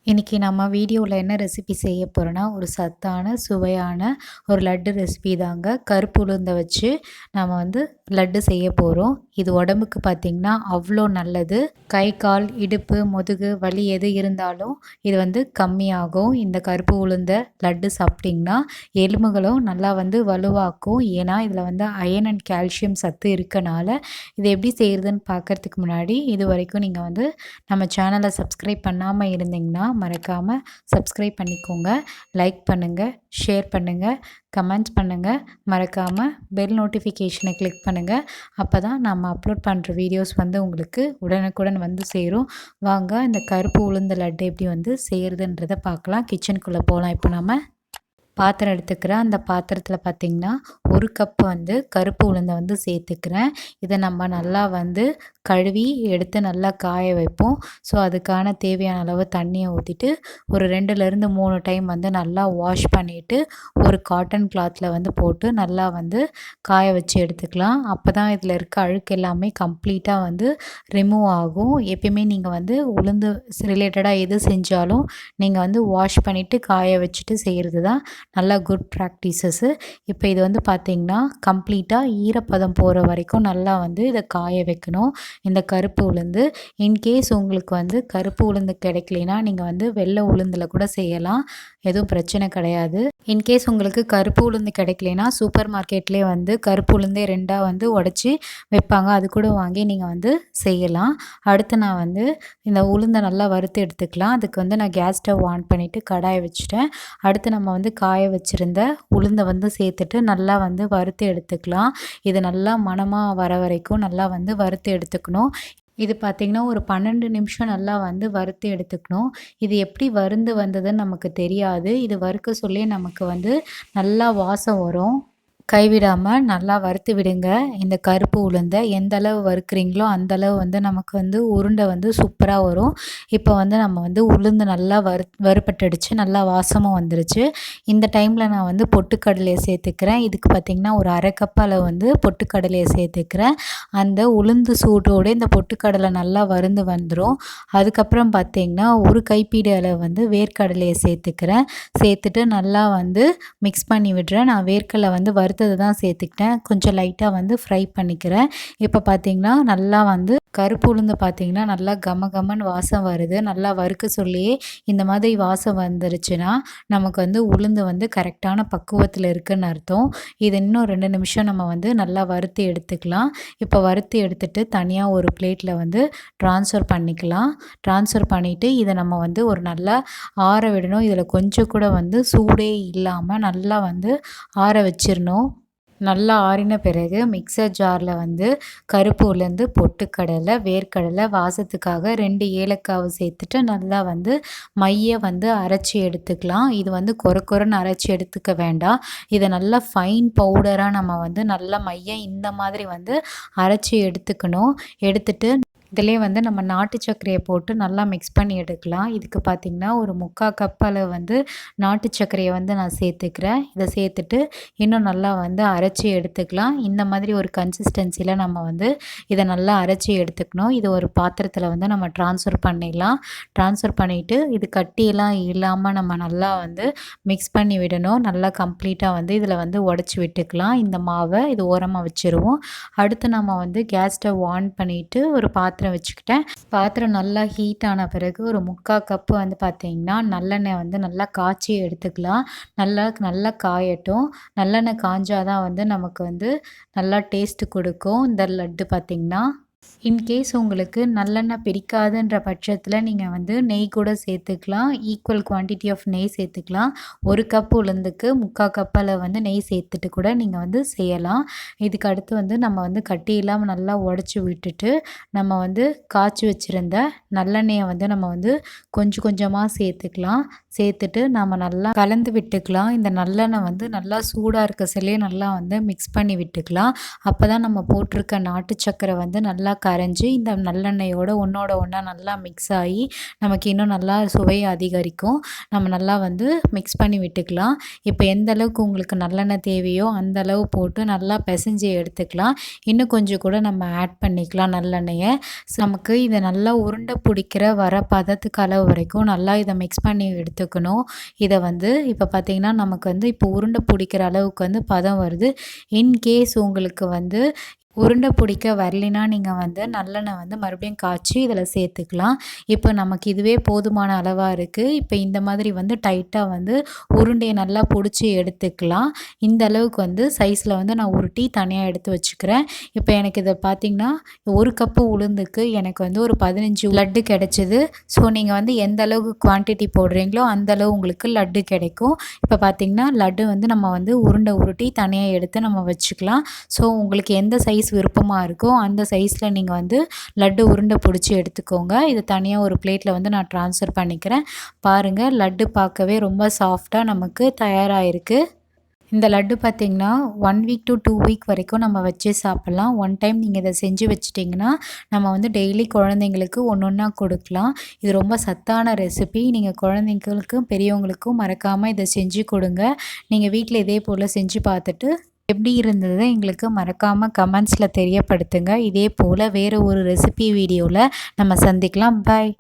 இன்றைக்கி நம்ம வீடியோவில் என்ன ரெசிபி செய்ய போகிறோன்னா ஒரு சத்தான சுவையான ஒரு லட்டு ரெசிபி தாங்க. கருப்பு உளுந்தை வச்சு நம்ம லட்டு செய்ய போகிறோம். இது உடம்புக்கு பார்த்திங்கன்னா அவ்வளோ நல்லது. கை கால் இடுப்பு முதுகு வலி எது இருந்தாலும் இது கம்மியாகும். இந்த கருப்பு உளுந்தை லட்டு சாப்பிட்டிங்கன்னா எலும்புகளும் நல்லா வலுவாக்கும். ஏன்னா இதில் அயன் அண்ட் கால்சியம் சத்து இருக்கனால இது எப்படி செய்கிறதுன்னு பார்க்குறதுக்கு முன்னாடி இது வரைக்கும் நீங்கள் நம்ம சேனலை சப்ஸ்கிரைப் பண்ணாமல் இருந்தீங்கன்னா மறக்காமல் சப்ஸ்கிரைப் பண்ணிக்கோங்க. லைக் பண்ணுங்கள், ஷேர் பண்ணுங்கள், கமெண்ட்ஸ் பண்ணுங்கள். மறக்காமல் பெல் நோட்டிஃபிகேஷனை கிளிக் பண்ணுங்கள். அப்போ தான் நம்ம அப்லோட் பண்ணுற வீடியோஸ் உங்களுக்கு உடனுக்குடன் சேரும். வாங்க இந்த கருப்பு உளுந்து லட்டு எப்படி செய்கிறதுன்றதை பார்க்கலாம். கிச்சனுக்குள்ளே போகலாம். இப்போ நம்ம பாத்திரம் எடுத்துக்கிறேன். அந்த பாத்திரத்தில் பார்த்திங்கன்னா 1 கப் கருப்பு உளுந்தை சேர்த்துக்கிறேன். இதை நம்ம நல்லா கழுவி எடுத்து நல்லா காய வைப்போம். ஸோ அதுக்கான தேவையான அளவு தண்ணியை ஊற்றிட்டு ஒரு 2லேருந்து 3 டைம் நல்லா வாஷ் பண்ணிவிட்டு ஒரு காட்டன் கிளாத்தில் போட்டு நல்லா காய வச்சு எடுத்துக்கலாம். அப்போ தான் இதில் இருக்க அழுக்கு எல்லாமே கம்ப்ளீட்டாக ரிமூவ் ஆகும். எப்பயுமே நீங்கள் உளுந்து ரிலேட்டடாக எது செஞ்சாலும் நீங்கள் வாஷ் பண்ணிவிட்டு காய வச்சுட்டு செய்கிறது தான் நல்லா குட் ப்ராக்டிசஸ்ஸு. இப்போ இது பார்த்திங்கன்னா கம்ப்ளீட்டாக ஈரப்பதம் போகிற வரைக்கும் நல்லா இதை காய வைக்கணும். இந்த கருப்பு உளுந்து இன்கேஸ் உங்களுக்கு கருப்பு உளுந்து கிடைக்கலனா நீங்கள் வெள்ளை உளுந்தில் கூட செய்யலாம். எதுவும் பிரச்சனை கிடையாது. இன்கேஸ் உங்களுக்கு கருப்பு உளுந்து கிடைக்கலனா சூப்பர் மார்க்கெட்லேயே கருப்பு உளுந்தே 2ஆக உடச்சி வைப்பாங்க. அது கூட வாங்கி நீங்கள் செய்யலாம். அடுத்து நான் இந்த உளுந்தை நல்லா வறுத்து எடுத்துக்கலாம். அதுக்கு நான் கேஸ் ஸ்டவ் ஆன் பண்ணிவிட்டு கடாயை வச்சுட்டேன். அடுத்து நம்ம காய வச்சுருந்த உளுந்தை சேர்த்துட்டு நல்லா வறுத்து எடுத்துக்கலாம். இது நல்லா மணமாக வர வரைக்கும் நல்லா வறுத்து எடுத்துக்கணும். இது பார்த்திங்கன்னா ஒரு 12 நிமிஷம் நல்லா வறுத்து எடுத்துக்கணும். இது எப்படி வறுந்து வந்ததுன்னு நமக்கு தெரியாது. இது வறுக்க சொல்லி நமக்கு நல்லா வாசம் வரும். கைவிடாமல் நல்லா வறுத்து விடுங்க. இந்த கருப்பு உளுந்தை எந்த அளவு வறுக்கிறீங்களோ அந்தளவு நமக்கு உருண்டை சூப்பராக வரும். இப்போ நம்ம உளுந்து நல்லா வறுபட்டுடுச்சு. நல்லா வாசமும் வந்துருச்சு. இந்த டைமில் நான் பொட்டுக்கடலையை சேர்த்துக்கிறேன். இதுக்கு பார்த்திங்கன்னா ஒரு 1/2 கப் அளவு பொட்டுக்கடலையை சேர்த்துக்கிறேன். அந்த உளுந்து சூட்டோடு இந்த பொட்டுக்கடலை நல்லா வறுந்து வந்துடும். அதுக்கப்புறம் பார்த்திங்கன்னா ஒரு கைப்பிடி அளவு வேர்க்கடலையை சேர்த்துக்கிறேன். சேர்த்துட்டு நல்லா மிக்ஸ் பண்ணி விடுறேன். நான் வேர்க்கடலை வறுத்ததை தான் சேர்த்துக்கிட்டேன். கொஞ்சம் லைட்டாக ஃப்ரை பண்ணிக்கிறேன். இப்போ பார்த்திங்கன்னா நல்லா கருப்பு உளுந்து பார்த்திங்கன்னா நல்லா கமன்னு வாசம் வருது. நல்லா வறுக்க சொல்லியே இந்த மாதிரி வாசம் வந்துருச்சுன்னா நமக்கு உளுந்து கரெக்டான பக்குவத்தில் இருக்குதுன்னு அர்த்தம். இது இன்னும் 2 நிமிஷம் நம்ம நல்லா வறுத்து எடுத்துக்கலாம். இப்போ வறுத்து எடுத்துட்டு தனியாக ஒரு பிளேட்டில் ட்ரான்ஸ்ஃபர் பண்ணிக்கலாம். ட்ரான்ஸ்ஃபர் பண்ணிவிட்டு இதை நம்ம ஒரு நல்லா ஆற விடணும். இதில் கொஞ்சம் கூட சூடே இல்லாமல் நல்லா ஆற வச்சிடணும். நல்லா ஆறின பிறகு மிக்சர் ஜாரில் கருப்பு உளுந்து பொட்டுக்கடலை வேர்க்கடலை வாசத்துக்காக 2 ஏலக்காவை சேர்த்துட்டு நல்லா மைய அரைச்சி எடுத்துக்கலாம். இது கொரன்னு அரைச்சி எடுத்துக்க வேண்டாம். இதை நல்லா ஃபைன் பவுடராக நம்ம நல்லா மைய இந்த மாதிரி அரைச்சி எடுத்துக்கணும். எடுத்துட்டு இதிலே நம்ம நாட்டு சர்க்கரையை போட்டு நல்லா மிக்ஸ் பண்ணி எடுக்கலாம். இதுக்கு பார்த்திங்கன்னா ஒரு 3/4 கப் அளவு நாட்டு சர்க்கரையை நான் சேர்த்துக்கிறேன். இதை சேர்த்துட்டு இன்னும் நல்லா அரைச்சி எடுத்துக்கலாம். இந்த மாதிரி ஒரு கன்சிஸ்டன்சியில் நம்ம இதை நல்லா அரைச்சி எடுத்துக்கணும். இது ஒரு பாத்திரத்தில் நம்ம ட்ரான்ஸ்ஃபர் பண்ணிடலாம். ட்ரான்ஸ்ஃபர் பண்ணிவிட்டு இது கட்டியெல்லாம் இல்லாமல் நம்ம நல்லா மிக்ஸ் பண்ணி விடணும். நல்லா கம்ப்ளீட்டாக இதில் உடச்சி விட்டுக்கலாம். இந்த மாவை இது ஓரமாக வச்சுருவோம். அடுத்து நம்ம கேஸ் ஸ்டவ் ஆன் பண்ணிவிட்டு ஒரு பாத்திரம் வச்சுக்கிட்டேன். பாத்திரம் நல்லா ஹீட் ஆன பிறகு ஒரு 3/4 கப்பு பார்த்திங்கன்னா நல்லெண்ணெய் நல்லா காய்ச்சி எடுத்துக்கலாம். நல்லா காயட்டும். நல்லெண்ணெய் காஞ்சாதான் நமக்கு நல்லா டேஸ்ட்டு கொடுக்கும் இந்த லட்டு பார்த்திங்கன்னா. இன்கேஸ் உங்களுக்கு நல்லெண்ணெய் பிடிக்காதுன்ற பட்சத்தில் நீங்கள் நெய் கூட சேர்த்துக்கலாம். ஈக்குவல் குவான்டிட்டி ஆஃப் நெய் சேர்த்துக்கலாம். 1 கப் உளுந்துக்கு 3/4 கப் அளவு நெய் சேர்த்துட்டு கூட நீங்கள் செய்யலாம். இதுக்கு அடுத்து நம்ம கட்டி இல்லாமல் நல்லா உடச்சி விட்டுட்டு நம்ம காய்ச்சி வச்சுருந்த நல்லெண்ணெயை நம்ம கொஞ்சம் கொஞ்சமாக சேர்த்துக்கலாம். சேர்த்துட்டு நம்ம நல்லா கலந்து விட்டுக்கலாம். இந்த நல்லெண்ணெய் நல்லா சூடாக இருக்க சொல்லே நல்லா மிக்ஸ் பண்ணி விட்டுக்கலாம். அப்போ தான் நம்ம போட்டிருக்க நாட்டு சர்க்கரை நல்லா நல்லா கரைஞ்சி இந்த நல்லெண்ணெயோட ஒன்றோட ஒன்றா நல்லா மிக்ஸ் ஆகி நமக்கு இன்னும் நல்லா சுவை அதிகரிக்கும். நம்ம நல்லா வந்து மிக்ஸ் பண்ணி விட்டுக்கலாம். இப்போ எந்த அளவுக்கு உங்களுக்கு நல்லெண்ணெய் தேவையோ அந்த அளவு போட்டு நல்லா பிசைஞ்சு எடுத்துக்கலாம். இன்னும் கொஞ்சம் கூட நம்ம ஆட் பண்ணிக்கலாம் நல்லெண்ணெயை. நமக்கு இதை நல்லா உருண்டை பிடிக்கிற வர பதத்துக்கு அளவு வரைக்கும் நல்லா இதை மிக்ஸ் பண்ணி எடுத்துக்கணும். இதை வந்து இப்போ பார்த்திங்கன்னா நமக்கு வந்து இப்போ உருண்டை பிடிக்கிற அளவுக்கு வந்து பதம் வருது. இன்கேஸ் உங்களுக்கு வந்து உருண்டை பிடிக்க வரலைன்னா நீங்கள் வந்து நல்லெண்ணெய் வந்து மறுபடியும் காய்ச்சி இதில் சேர்த்துக்கலாம். இப்போ நமக்கு இதுவே போதுமான அளவாக இருக்குது. இப்போ இந்த மாதிரி வந்து டைட்டாக வந்து உருண்டையை நல்லா பிடிச்சி எடுத்துக்கலாம். இந்த அளவுக்கு வந்து சைஸில் வந்து நான் உருட்டி தனியாக எடுத்து வச்சுக்கிறேன். இப்போ எனக்கு இதை பார்த்திங்கன்னா 1 கப்பு உளுந்துக்கு எனக்கு வந்து ஒரு 15 லட்டு கிடச்சிது. ஸோ நீங்கள் வந்து எந்த அளவுக்கு குவான்டிட்டி போடுறீங்களோ அந்தளவு உங்களுக்கு லட்டு கிடைக்கும். இப்போ பார்த்திங்கன்னா லட்டு வந்து நம்ம வந்து உருட்டி தனியாக எடுத்து நம்ம வச்சுக்கலாம். ஸோ உங்களுக்கு எந்த சைஸ் விருப்பமாக இருக்கோ அந்த சைஸில் நீங்கள் வந்து லட்டு உருண்டை பிடிச்சி எடுத்துக்கோங்க. இது தனியாக ஒரு பிளேட்டில் வந்து நான் ட்ரான்ஸ்ஃபர் பண்ணிக்கிறேன். பாருங்கள், லட்டு பார்க்கவே ரொம்ப சாஃப்டாக நமக்கு தயாராகிருக்கு. இந்த லட்டு பார்த்திங்கன்னா 1 வீக் to 2 வீக் வரைக்கும் நம்ம வச்சு சாப்பிட்லாம். ஒன் டைம் நீங்கள் இதை செஞ்சு வச்சிட்டிங்கன்னா நம்ம வந்து டெய்லி குழந்தைங்களுக்கு ஒன்று ஒன்றா கொடுக்கலாம். இது ரொம்ப சத்தான ரெசிபி. நீங்கள் குழந்தைங்களுக்கும் பெரியவங்களுக்கும் மறக்காமல் இதை செஞ்சு கொடுங்க. நீங்கள் வீட்டில் இதே போல் செஞ்சு பார்த்துட்டு எப்படி இருந்தது எங்களுக்கு மறக்காமல் கமெண்ட்ஸில் தெரியப்படுத்துங்க. இதே போல் வேறு ஒரு ரெசிபி வீடியோவில் நம்ம சந்திக்கலாம். பாய்.